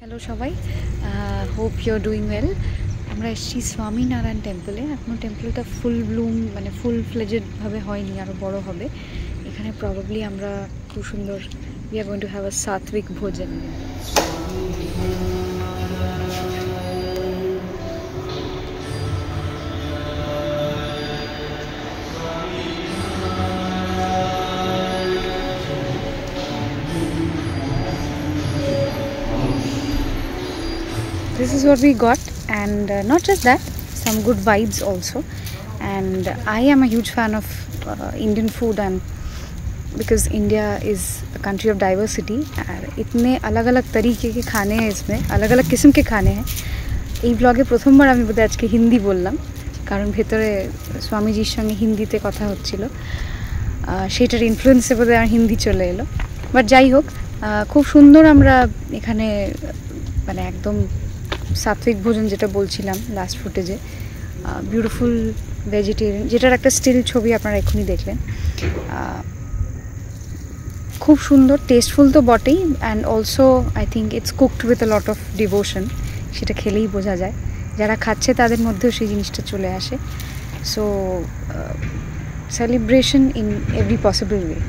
Hello সবাই, hope you're doing well. আমরা এসেছি স্বামী নারায়ণ টেম্পলে। এখনো টেম্পলটা ফুল ব্লুম মানে ফুল ফ্লেজেড ভাবে হয়নি, আরো বড় হবে। এখানে প্রবাবলি আমরা খুব সুন্দর we are going to have a সাত্বিক ভোজন। This is what we got, and not just that, some good vibes also. And I am a huge fan of Indian food, and because India is a country of diversity, और इतने अलग-अलग तरीके के खाने हैं इसमें, अलग-अलग किस्म के खाने हैं। এই ব্লগে প্রথমবার আমি বোধহয় আজকে হিন্দি বললাম, কারণ ভেতরে স্বামীজির সঙ্গে হিন্দিতে কথা হচ্ছিল, সেটার ইনফ্লুয়েন্সে বোধহয় আমার হিন্দি চলে এলো। বাট যাই হোক, খুব সুন্দর আমরা এখানে মানে একদম সাত্বিক ভোজন যেটা বলছিলাম লাস্ট ফুটেজে, বিউটিফুল ভেজিটেরিয়ান, যেটার একটা স্টিল ছবি আপনারা এক্ষুনি দেখলেন। খুব সুন্দর, টেস্টফুল তো বটেই, and also I think it's cooked with a lot of devotion. সেটা খেলেই বোঝা যায়, যারা খাচ্ছে তাদের মধ্যেও সেই জিনিসটা চলে আসে। So celebration in every possible way,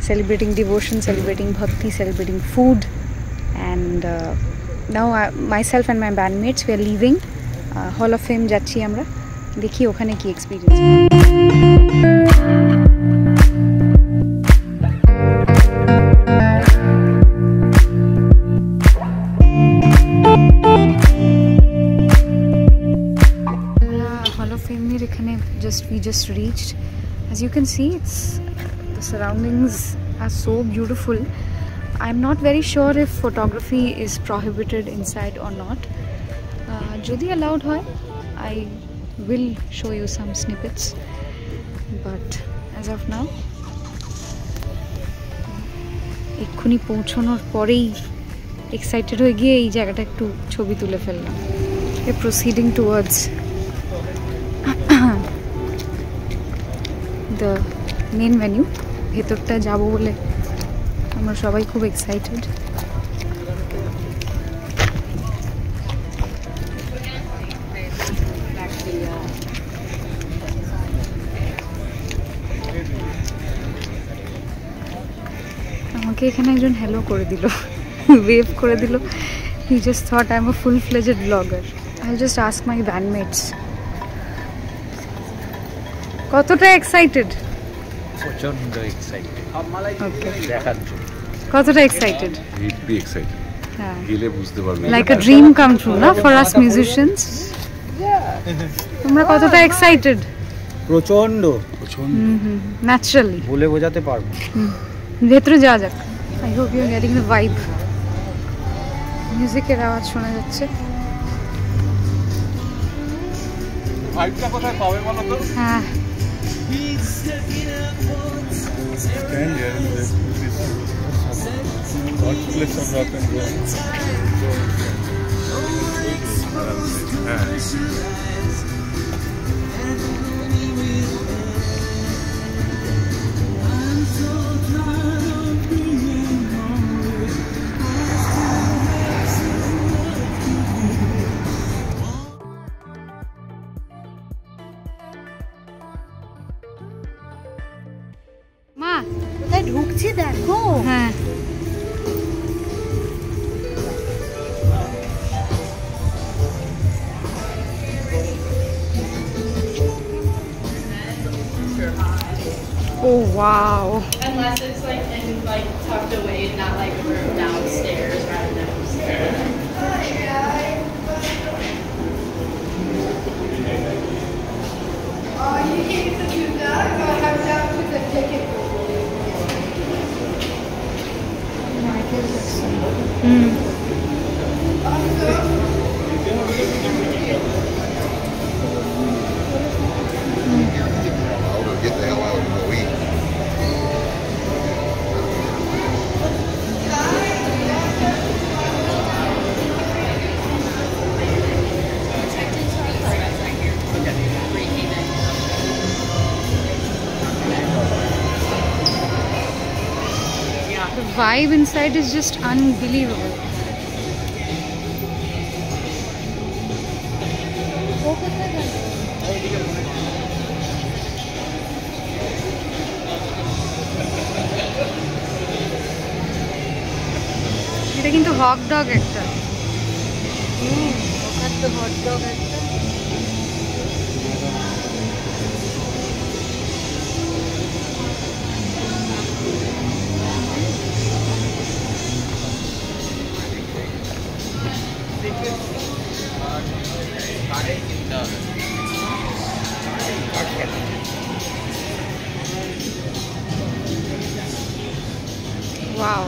celebrating devotion, celebrating bhakti, celebrating food, and now myself and my bandmates we are leaving Hall of Fame যাচ্ছি আমরা, দেখি ওখানে কি এক্সপেরিয়েন্স। Hall of Fame এর এখানে we just reached. As you can see, the surroundings are so beautiful. I'm not very sure if photography is prohibited inside or not. Jodi allowed hoy, I will show you some snippets, but as of now এক্ষুনি পৌঁছানোর পরেই excited হয়ে গিয়ে এই জায়গাটা একটু ছবি তুলে ফেললাম। Proceeding towards the main venue, ভেতরটা যাবো বলে আমরা সবাই খুব এক্সাইটেড। আমাকে এখানে একজন হ্যালো করে দিল, ওয়েভ করে দিল। He just thought I am a full fledged blogger. I will just ask my bandmates কতটা এক্সাইটেড। প্রচন্ড এক্সাইটেড। ওকে, দেখার জন্য কতটা এক্সাইটেড? He'd be excited. হ্যাঁ, গেলে বুঝতে পারবে। Like a dream come true না ফর আস মিউজিশিয়ানস। তোমরা কতটা এক্সাইটেড? প্রচন্ড ন্যাচারালি বলে বোঝাতে পারবো। ভেতরে যাওয়া যাক। I hope you are getting the vibe. মিউজিকের আওয়াজ শোনা যাচ্ছে। ভাইবটা কোথায় পাবে বলো তো? হ্যাঁ, Stand here and this birthplace of rock and roll. মা কোথায় ঢুকছি দেখো। হ্যাঁ, oh wow, Unless it's like tucked away, not like a room downstairs rather than upstairs. Get the hell out and go eat. vibe inside is just unbelievable. Hot dog একটা। ওখানে তো hot dog একটা। Wow.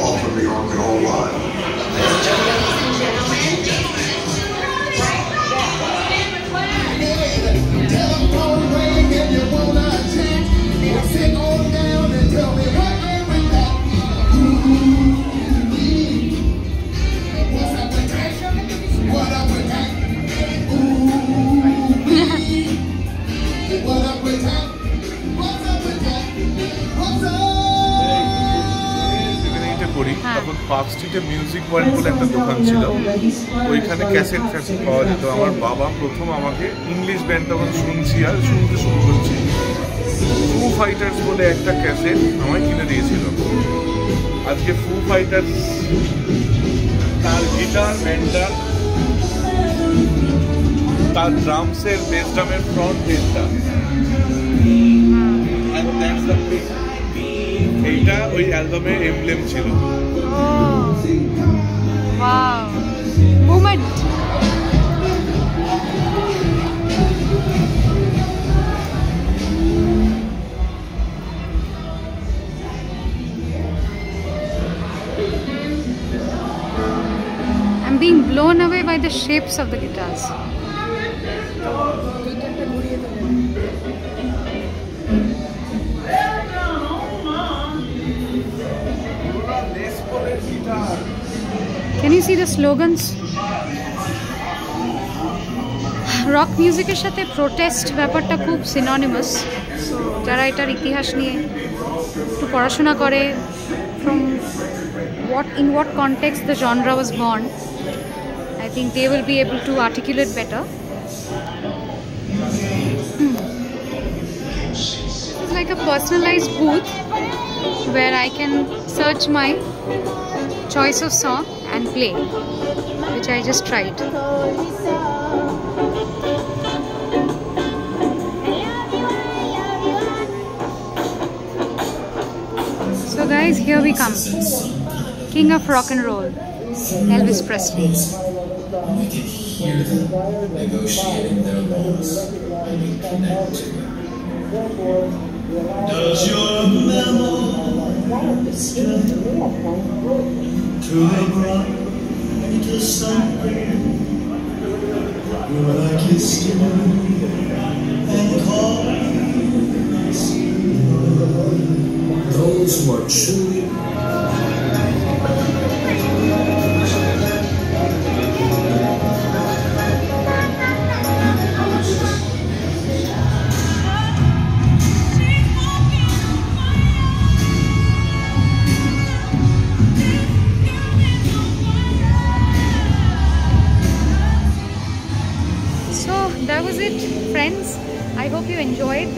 All from the Rock and Roll Live. করি তখন park স্ট্রিটে music world বলে একটা দোকান ছিল, ওইখানে ক্যাসেট ফ্যাসেট পাওয়া যেত। আমার বাবা প্রথম আমাকে ইংলিশ ব্যান্ড তখন শুনছি আর শুনতে শুরু করছি, ফু ফাইটার্স বলে একটা ক্যাসেট আমায় কিনে দিয়েছিল। আজকে ফু ফাইটার্স তার গিটার ব্যান্ডটা, তার ড্রামসের বেস ড্রামের ফ্রন্ট বেসটা, এইটা ওই অ্যালবামের এমব্লেম ছিল। Wow. Moment. I'm being blown away by the shapes of the guitars. Can you see the slogans? Rock মিউজিকের সাথে প্রোটেস্ট ব্যাপারটা খুব সিনোনিমাস। সো যারা এটার ইতিহাস নিয়ে একটু পড়াশোনা করে, from in what context the genre was born, I think they will be able to articulate better. It's like a personalized booth where I can search my choice of song and play, which I just tried. So guys, here we come. King of rock and roll, Elvis Presley. Does your memory stray to the brightest sun when I kissed you and called those who are truly That was it, friends. I hope you enjoyed.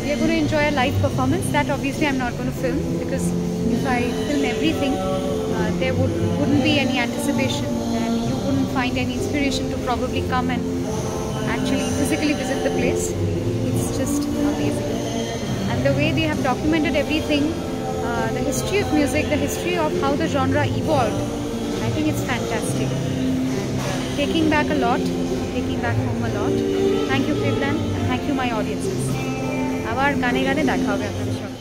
We are going to enjoy a live performance. That obviously I'm not going to film, because if I film everything, there wouldn't be any anticipation and you wouldn't find any inspiration to probably come and actually physically visit the place. It's just amazing. And the way they have documented everything, the history of music, the history of how the genre evolved, I think it's fantastic. And taking back a lot. Taking back home a lot. Thank you, Cleveland, and thank you, my audiences. আবার গানে গানে দেখা হবে আপনাদের সাথে।